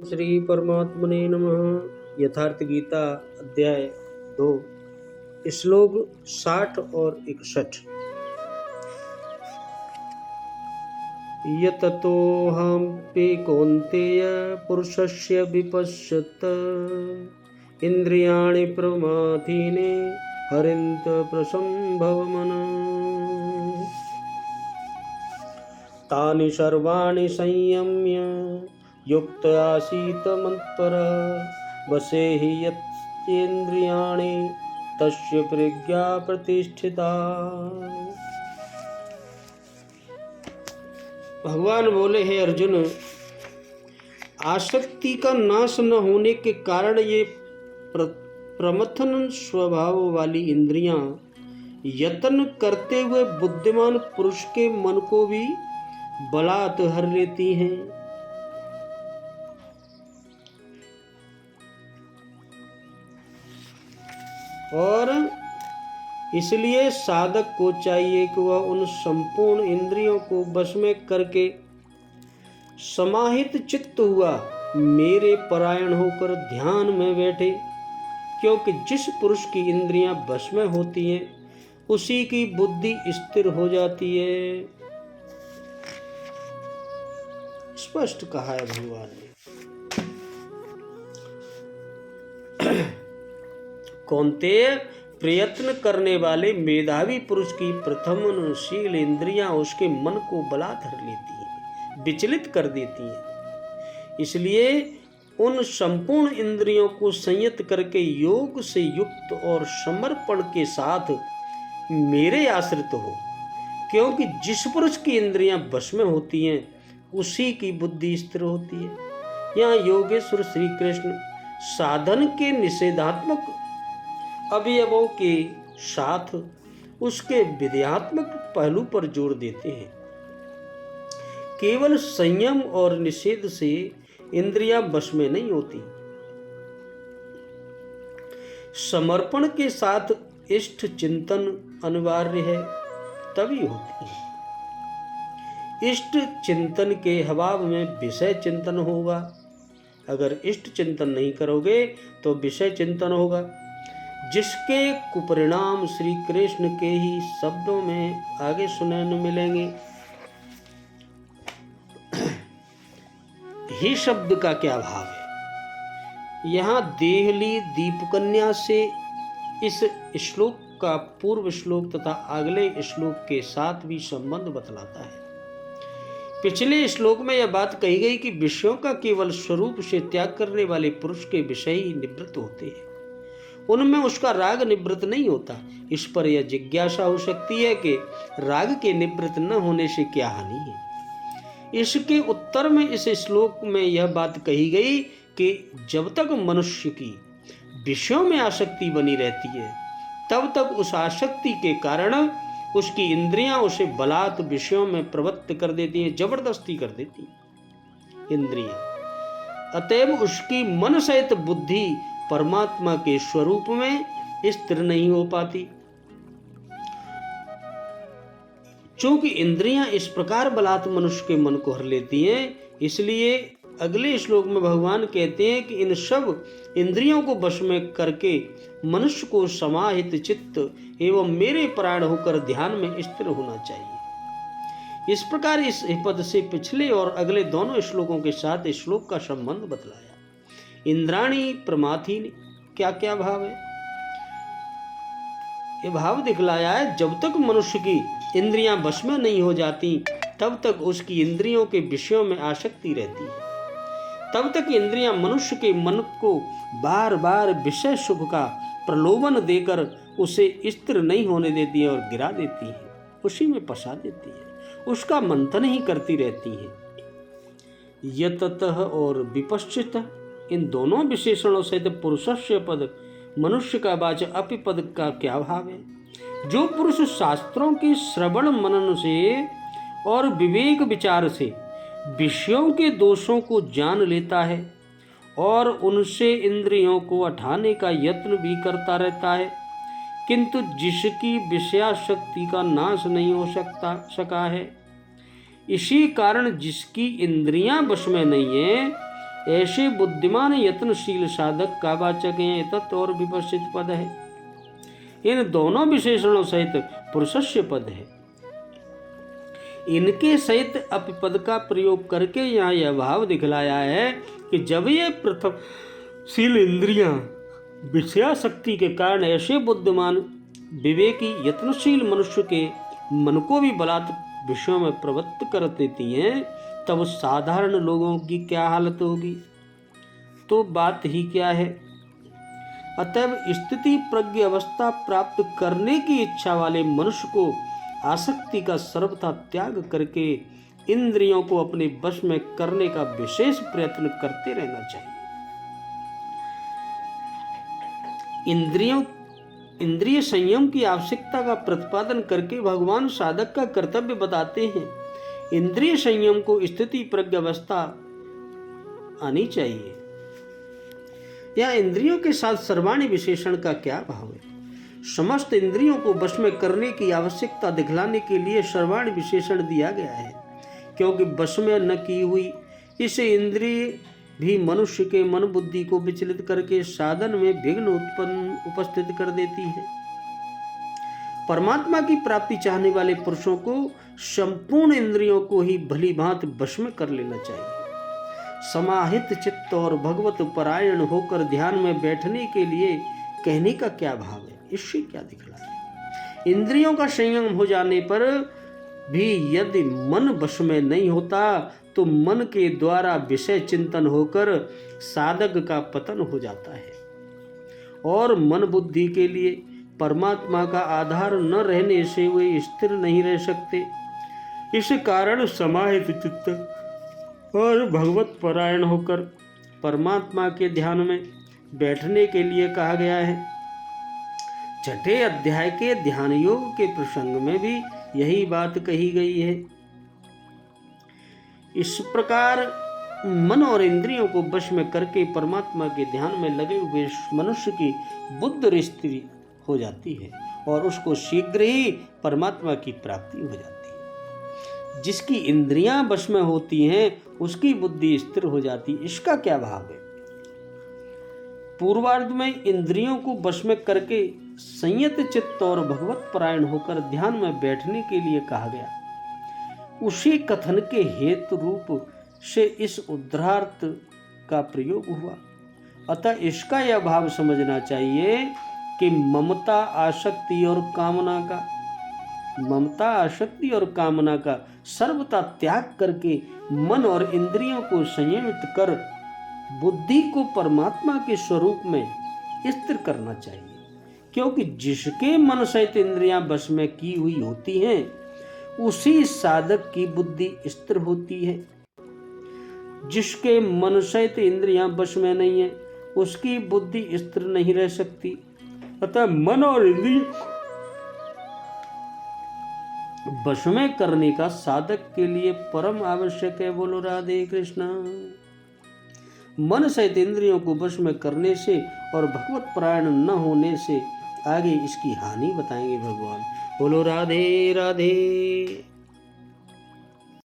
श्री परमात्मने नमः। यथार्थ गीता अध्याय 2 श्लोक 60 और 61। यततोऽहमपि कौन्तेय पुरुषस्य विपश्यत इन्द्रियाणि प्रमाथीनि हरिन्त प्रसंभवमन तानि सर्वाणि संयम्य युक्त आसीत मत्परः वशे हि यत्तेन्द्रियाणि तस्य प्रज्ञा प्रतिष्ठिता। भगवान बोले, हे अर्जुन, आसक्ति का नाश न होने के कारण ये प्रमथन स्वभाव वाली इंद्रियां यत्न करते हुए बुद्धिमान पुरुष के मन को भी बलात् हर लेती हैं। और इसलिए साधक को चाहिए कि वह उन संपूर्ण इंद्रियों को वश में करके समाहित चित्त हुआ मेरे परायण होकर ध्यान में बैठे, क्योंकि जिस पुरुष की इंद्रियां वश में होती हैं उसी की बुद्धि स्थिर हो जाती है। स्पष्ट कहा है भगवान ने। कौन्तेय, प्रयत्न करने वाले मेधावी पुरुष की प्रथमशील इंद्रियां उसके मन को बलात् धर लेती हैं, विचलित कर देती हैं। इसलिए उन संपूर्ण इंद्रियों को संयत करके योग से युक्त और समर्पण के साथ मेरे आश्रित हो, क्योंकि जिस पुरुष की इंद्रियां वश में होती हैं उसी की बुद्धि स्थिर होती है। यहाँ योगेश्वर श्री कृष्ण साधन के निषेधात्मक अवयवों के साथ उसके विधेयात्मक पहलू पर जोर देते हैं। केवल संयम और निषेध से इंद्रियां वश में नहीं होती, समर्पण के साथ इष्ट चिंतन अनिवार्य है, तभी होती है। इष्ट चिंतन के अभाव में विषय चिंतन होगा। अगर इष्ट चिंतन नहीं करोगे तो विषय चिंतन होगा, जिसके कुपरिणाम श्री कृष्ण के ही शब्दों में आगे सुनने मिलेंगे। ही शब्द का क्या भाव है? यहाँ देहली दीपकन्या से इस श्लोक का पूर्व श्लोक तथा अगले श्लोक के साथ भी संबंध बतलाता है। पिछले श्लोक में यह बात कही गई कि विषयों का केवल स्वरूप से त्याग करने वाले पुरुष के विषय ही निवृत्त होते हैं, उनमें उसका राग निवृत्त नहीं होता। इस पर यह जिज्ञासा हो सकती है कि राग के निवृत्त न होने से क्या हानि है। इसके उत्तर में इस श्लोक में यह बात कही गई कि जब तक मनुष्य की विषयों में आसक्ति बनी रहती है तब तक उस आसक्ति के कारण उसकी इंद्रियां उसे बलात् विषयों में प्रवृत्त कर देती हैं, जबरदस्ती कर देती हैं इंद्रियां। अतएव उसकी मन सहित बुद्धि परमात्मा के स्वरूप में स्थिर नहीं हो पाती। चूंकि इंद्रियां इस प्रकार बलात् मनुष्य के मन को हर लेती हैं, इसलिए अगले श्लोक में भगवान कहते हैं कि इन सब इंद्रियों को वश में करके मनुष्य को समाहित चित्त एवं मेरे परायण होकर ध्यान में स्थिर होना चाहिए। इस प्रकार इस पद से पिछले और अगले दोनों श्लोकों के साथ इस श्लोक का संबंध बतलाया। इंद्राणी प्रमाथीनि, क्या क्या भाव है? ये भाव दिखलाया है, जब तक मनुष्य की इंद्रियां वश में नहीं हो जाती तब तक उसकी इंद्रियों के विषयों में आसक्ति रहती है। तब तक इंद्रियां मनुष्य के मन को बार बार विषय सुख का प्रलोभन देकर उसे स्थिर नहीं होने देती है और गिरा देती है, उसी में फंसा देती है, उसका मंथन ही करती रहती है। यततः और विपश्चित, इन दोनों विशेषणों से तो पुरुषस्य पद मनुष्य का वाचक अपि पद का क्या भाव है? जो पुरुष शास्त्रों के श्रवण मनन से और विवेक विचार से विषयों के दोषों को जान लेता है और उनसे इंद्रियों को हटाने का यत्न भी करता रहता है, किंतु जिसकी विषयाशक्ति का नाश नहीं हो सका है, इसी कारण जिसकी इंद्रियां वश में नहीं है ऐसे बुद्धिमान यत्नशील साधक का वाचक हैं तत् और विपश्चित पद है। इन दोनों विशेषणों सहित पुरुषस्य पद है। इनके सहित अपिपद का प्रयोग करके यहाँ यह भाव दिखलाया है कि जब ये प्रथमशील इंद्रियां विषयासक्ति के कारण ऐसे बुद्धिमान विवेकी यत्नशील मनुष्य के मन को भी बलात् विषयों में प्रवृत्त कर देती हैं, तब साधारण लोगों की क्या हालत होगी। तो बात ही क्या है। अतएव स्थिति प्रज्ञ अवस्था प्राप्त करने की इच्छा वाले मनुष्य को आसक्ति का सर्वथा त्याग करके इंद्रियों को अपने वश में करने का विशेष प्रयत्न करते रहना चाहिए। इंद्रिय संयम की आवश्यकता का प्रतिपादन करके भगवान साधक का कर्तव्य बताते हैं। इंद्रिय संयम को स्थिति प्रज्ञ अवस्था आनी चाहिए। या इंद्रियों के साथ सर्वाणी विशेषण का क्या भाव है। समस्त इंद्रियों को वश में करने की आवश्यकता दिखलाने के लिए सर्वाणी विशेषण दिया गया है, क्योंकि वश में न की हुई इसे इंद्रिय भी मनुष्य के मन बुद्धि को विचलित करके साधन में विघ्न उपस्थित कर देती है। परमात्मा की प्राप्ति चाहने वाले पुरुषों को संपूर्ण इंद्रियों को ही भली भांति वश में कर लेना चाहिए। समाहित चित्त और भगवत परायण होकर ध्यान में बैठने के लिए कहने का क्या भाव है, इससे क्या दिखलाया। इंद्रियों का संयम हो जाने पर भी यदि मन वश में नहीं होता तो मन के द्वारा विषय चिंतन होकर साधक का पतन हो जाता है और मन बुद्धि के लिए परमात्मा का आधार न रहने से वे स्थिर नहीं रह सकते। इस कारण समाहित चित्त और भगवत परायण होकर परमात्मा के ध्यान में बैठने के लिए कहा गया है। छठे अध्याय के ध्यान योग के प्रसंग में भी यही बात कही गई है। इस प्रकार मन और इंद्रियों को वश में करके परमात्मा के ध्यान में लगे हुए मनुष्य की बुद्धि स्थिर हो जाती है और उसको शीघ्र ही परमात्मा की प्राप्ति हो जाती है। जिसकी इंद्रियां वश में होती हैं उसकी बुद्धि स्थिर हो जाती है। इसका क्या भाव है। पूर्वार्ध में इंद्रियों को वश में करके संयत चित्त और भगवत परायण होकर ध्यान में बैठने के लिए कहा गया। उसी कथन के हेतु रूप से इस उद्धार्थ का प्रयोग हुआ। अतः इसका यह भाव समझना चाहिए कि ममता आसक्ति और कामना का सर्वथा त्याग करके मन और इंद्रियों को संयमित कर बुद्धि को परमात्मा के स्वरूप में स्थिर करना चाहिए, क्योंकि जिसके मन सहित इंद्रियां वश में की हुई होती हैं उसी साधक की बुद्धि स्थिर होती है। जिसके मन सहित इंद्रियां वश में नहीं है उसकी बुद्धि स्थिर नहीं रह सकती। अतः मन और इंद्रिय वश में करने का साधक के लिए परम आवश्यक है। बोलो राधे कृष्णा। मन सहित इंद्रियों को वश में करने से और भगवत परायण न होने से आगे इसकी हानि बताएंगे भगवान। बोलो राधे राधे।